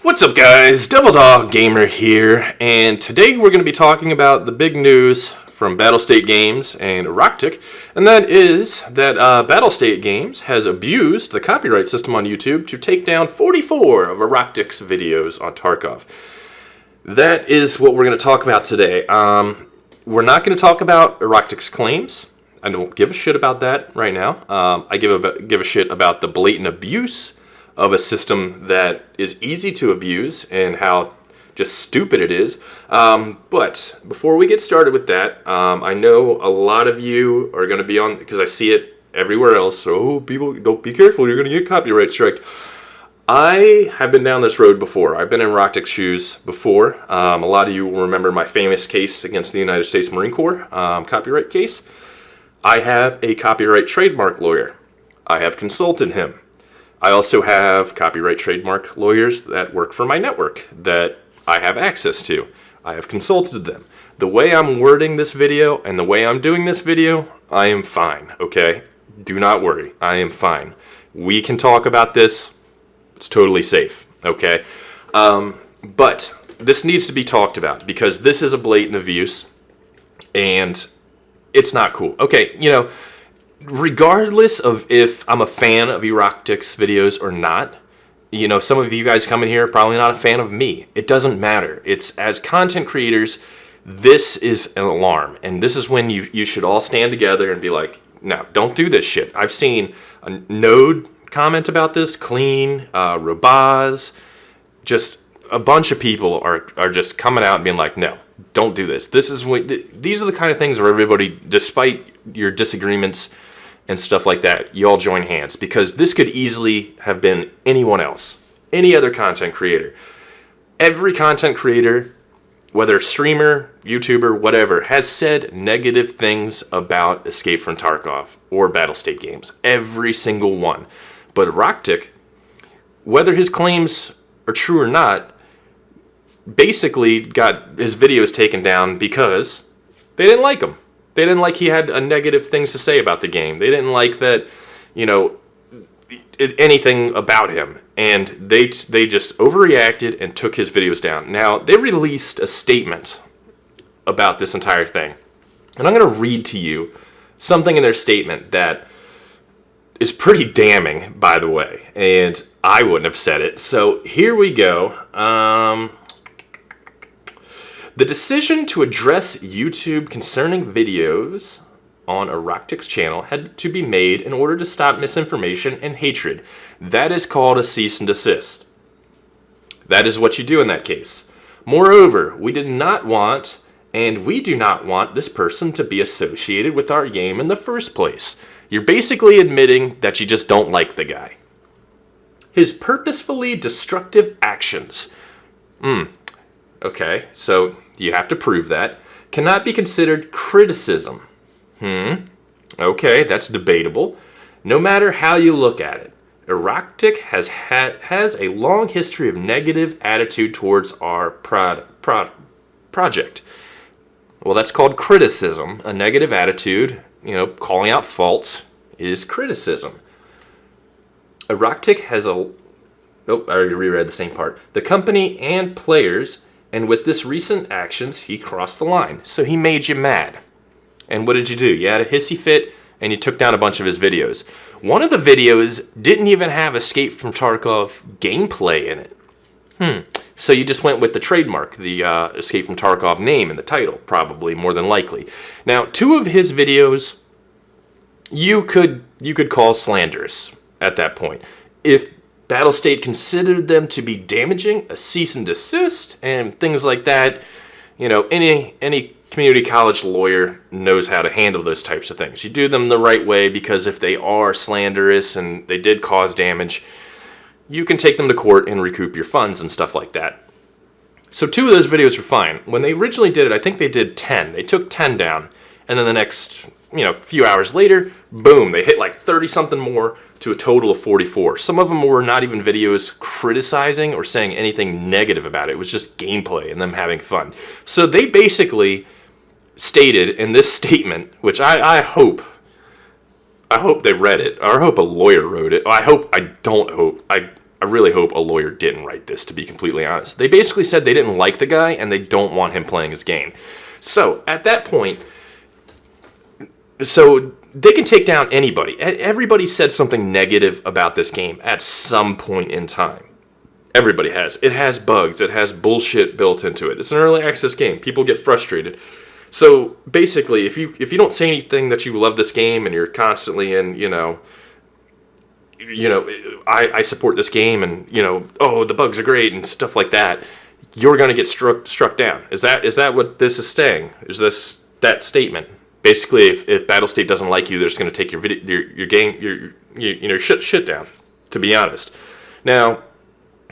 What's up, guys? TheDevildogGamer here, and today we're going to be talking about the big news from Battlestate Games and Rocktick, and that is that Battlestate Games has abused the copyright system on YouTube to take down 44 of Rocktick's videos on Tarkov. That is what we're going to talk about today. We're not going to talk about Rocktick's claims. I don't give a shit about that right now. I give a shit about the blatant abuse of a system that is easy to abuse and how just stupid it is. But before we get started with that, I know a lot of you are going to be on, because I see it everywhere else, so people, don't be careful, you're going to get copyright striked. I have been down this road before. I've been in Rocktick's shoes before. A lot of you will remember my famous case against the United States Marine Corps, copyright case. I have a copyright trademark lawyer. I have consulted him. I also have copyright trademark lawyers that work for my network that I have access to. I have consulted them. The way I'm wording this video and the way I'm doing this video, I am fine, okay? Do not worry, I am fine. We can talk about this. It's totally safe, okay? But this needs to be talked about because this is a blatant abuse and it's not cool. Okay, you know, regardless of if I'm a fan of Rocktick's videos or not, you know, some of you guys coming here are probably not a fan of me. It doesn't matter. It's, as content creators, this is an alarm. And this is when you should all stand together and be like, no, don't do this shit. I've seen a Node comment about this, Clean, Robaz, just a bunch of people are just coming out and being like, no, don't do this. This is what, these are the kind of things where everybody, despite your disagreements and stuff like that, you all join hands, because this could easily have been anyone else, any other content creator. Every content creator, whether streamer, YouTuber, whatever, has said negative things about Escape from Tarkov or Battlestate Games. Every single one. But Rocktick, whether his claims are true or not, basically got his videos taken down because they didn't like him. They didn't like he had negative things to say about the game. They didn't like that, you know, anything about him. And they just overreacted and took his videos down. Now, they released a statement about this entire thing. And I'm going to read to you something in their statement that is pretty damning, by the way. And I wouldn't have said it. So here we go. The decision to address YouTube concerning videos on Rocktick's channel had to be made in order to stop misinformation and hatred. That is called a cease and desist. That is what you do in that case. Moreover, we did not want, and we do not want, this person to be associated with our game in the first place. You're basically admitting that you just don't like the guy. His purposefully destructive actions. Okay, so you have to prove that. Cannot be considered criticism. Okay, that's debatable. No matter how you look at it, Rocktick has a long history of negative attitude towards our project. Well, that's called criticism. A negative attitude, you know, calling out faults is criticism. Rocktick has a... Oh, I already reread the same part. The company and players... And with this recent actions, he crossed the line. So he made you mad. And what did you do? You had a hissy fit, and you took down a bunch of his videos. One of the videos didn't even have Escape from Tarkov gameplay in it. So you just went with the trademark, the Escape from Tarkov name in the title, probably, more than likely. Now, two of his videos, you could call slanderous at that point. If Battlestate considered them to be damaging, a cease and desist, and things like that. You know, any community college lawyer knows how to handle those types of things. You do them the right way, because if they are slanderous and they did cause damage, you can take them to court and recoup your funds and stuff like that. So two of those videos were fine. When they originally did it, I think they did 10. They took 10 down, and then the next, you know, few hours later, boom, they hit like 30-something more to a total of 44. Some of them were not even videos criticizing or saying anything negative about it. It was just gameplay and them having fun. So they basically stated in this statement, which I hope they read it, or I hope a lawyer wrote it. I don't hope. I really hope a lawyer didn't write this, to be completely honest. They basically said they didn't like the guy and they don't want him playing his game. So at that point, so they can take down anybody. Everybody said something negative about this game at some point in time. Everybody has. It has bugs. It has bullshit built into it. It's an early access game. People get frustrated. So basically, if you don't say anything that you love this game and you're constantly in, I support this game and, oh, the bugs are great and stuff like that, you're going to get struck down. Is that what this is saying? Is this that statement? Basically, if Battlestate doesn't like you, they're just going to take your video, your game, your shit down, to be honest. Now,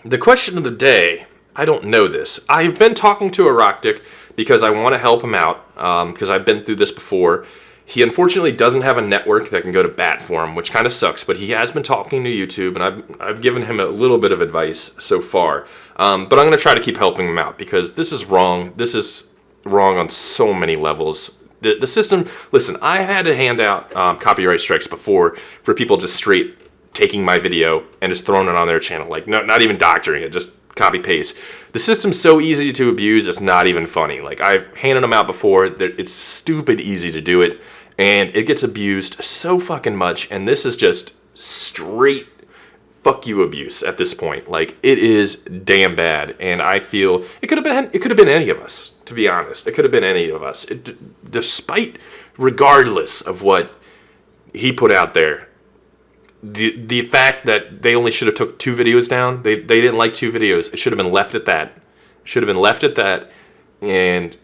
the question of the day, I don't know this. I've been talking to Aroctic because I want to help him out, because I've been through this before. He unfortunately doesn't have a network that can go to bat for him, which kind of sucks, but he has been talking to YouTube, and I've given him a little bit of advice so far. But I'm going to try to keep helping him out, because this is wrong. This is wrong on so many levels. The system, listen, I had to hand out copyright strikes before for people just straight taking my video and just throwing it on their channel, like not even doctoring it, just copy paste. The system's so easy to abuse, it's not even funny. Like, I've handed them out before. It's stupid easy to do it, and it gets abused so fucking much, and this is just straight fuck you abuse at this point. Like, it is damn bad, and I feel it could have been any of us, to be honest. It could have been any of us. Regardless of what he put out there, the fact that they only should have took 2 videos down, they didn't like 2 videos. It should have been left at that. And,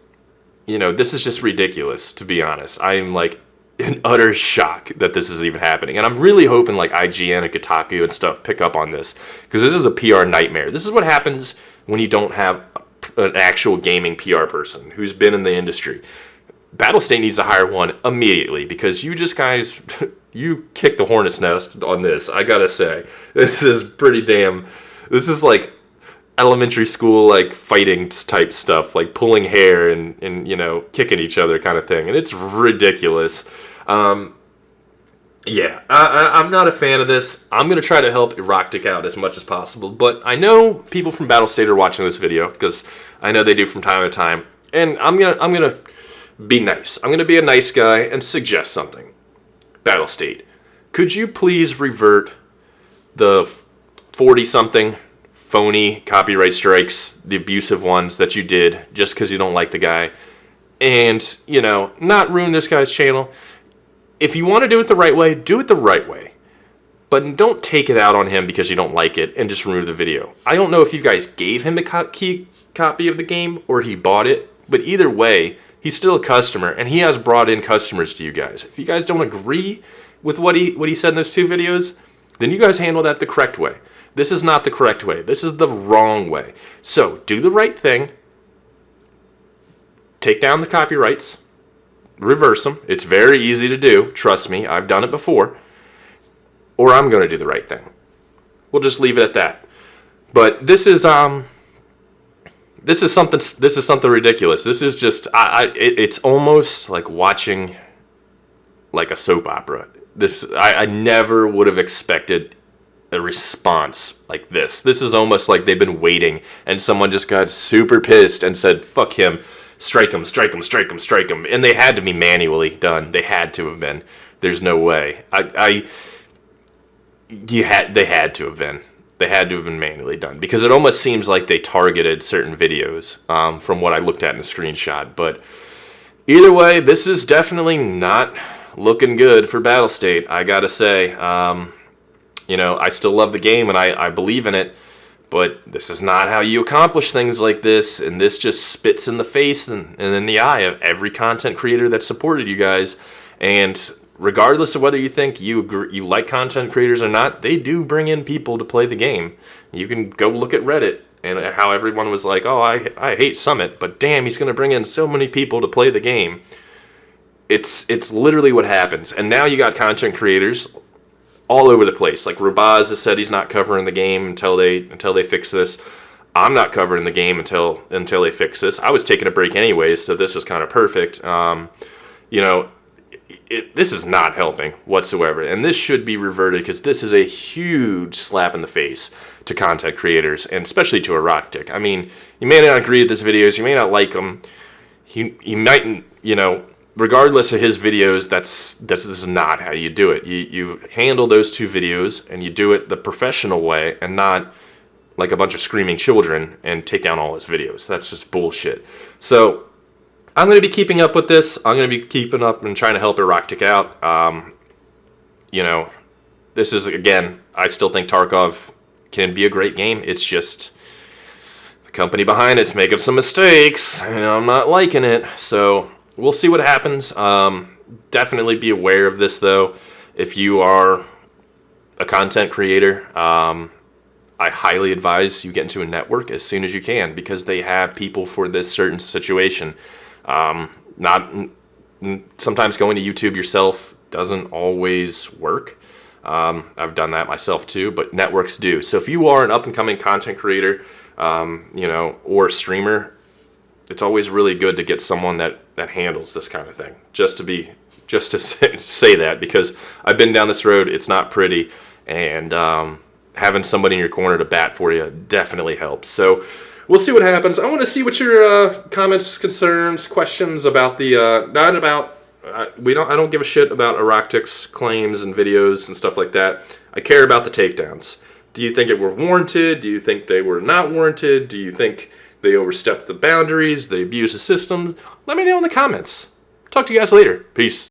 this is just ridiculous, to be honest. I am, like, in utter shock that this is even happening. And I'm really hoping, like, IGN and Kotaku and stuff pick up on this, because this is a PR nightmare. This is what happens when you don't have an actual gaming PR person who's been in the industry. Battlestate needs to hire one immediately, because you just guys, you kicked the hornet's nest on this, I gotta say. This is this is like elementary school, like, fighting type stuff, like pulling hair and kicking each other kind of thing, and it's ridiculous. I'm not a fan of this. I'm going to try to help Aroctic out as much as possible, but I know people from Battlestate are watching this video, because I know they do from time to time, and I'm gonna be nice. I'm going to be a nice guy and suggest something. Battlestate, could you please revert the 40-something phony copyright strikes, the abusive ones that you did just because you don't like the guy, and, not ruin this guy's channel? If you want to do it the right way, do it the right way. But don't take it out on him because you don't like it and just remove the video. I don't know if you guys gave him a copy of the game or he bought it, but either way, he's still a customer, and he has brought in customers to you guys. If you guys don't agree with what he said in those 2 videos, then you guys handle that the correct way. This is not the correct way. This is the wrong way. So do the right thing. Take down the copyrights. Reverse them. It's very easy to do. Trust me, I've done it before. Or I'm going to do the right thing. We'll just leave it at that. But this is something ridiculous. This is just it's almost like watching like a soap opera. I never would have expected a response like this. This is almost like they've been waiting and someone just got super pissed and said, fuck him, strike him, strike him, strike him, strike him. And they had to be manually done. They had to have been. There's no way. They had to have been. They had to have been manually done, because it almost seems like they targeted certain videos from what I looked at in the screenshot. But either way, this is definitely not looking good for Battlestate, I gotta say. I still love the game and I believe in it, but this is not how you accomplish things like this, and this just spits in the face and in the eye of every content creator that supported you guys. And regardless of whether you think you like content creators or not, they do bring in people to play the game. You can go look at Reddit and how everyone was like, oh, I hate Summit, but damn, he's going to bring in so many people to play the game. It's literally what happens. And now you got content creators all over the place. Like Rabaz has said he's not covering the game until they fix this. I'm not covering the game until they fix this. I was taking a break anyways, so this is kind of perfect. this is not helping whatsoever, and this should be reverted because this is a huge slap in the face to content creators, and especially to Aroctic. I mean, you may not agree with his videos, you may not like them. He might, you know, regardless of his videos, this is not how you do it. You handle those 2 videos and you do it the professional way, and not like a bunch of screaming children and take down all his videos. That's just bullshit. So I'm going to be keeping up with this. I'm going to be keeping up and trying to help Aroctic out. You know, this is, again, I still think Tarkov can be a great game. It's just the company behind it's making some mistakes, and I'm not liking it. So we'll see what happens. Definitely be aware of this, though. If you are a content creator, I highly advise you get into a network as soon as you can, because they have people for this certain situation. Sometimes going to YouTube yourself doesn't always work. I've done that myself too, but networks do. So if you are an up-and-coming content creator, you know, or streamer, it's always really good to get someone that handles this kind of thing. Just to say that, because I've been down this road. It's not pretty, and having somebody in your corner to bat for you definitely helps. So we'll see what happens. I want to see what your comments, concerns, questions about the not about. I don't give a shit about Aroctic's claims and videos and stuff like that. I care about the takedowns. Do you think it were warranted? Do you think they were not warranted? Do you think they overstepped the boundaries? They abused the system? Let me know in the comments. Talk to you guys later. Peace.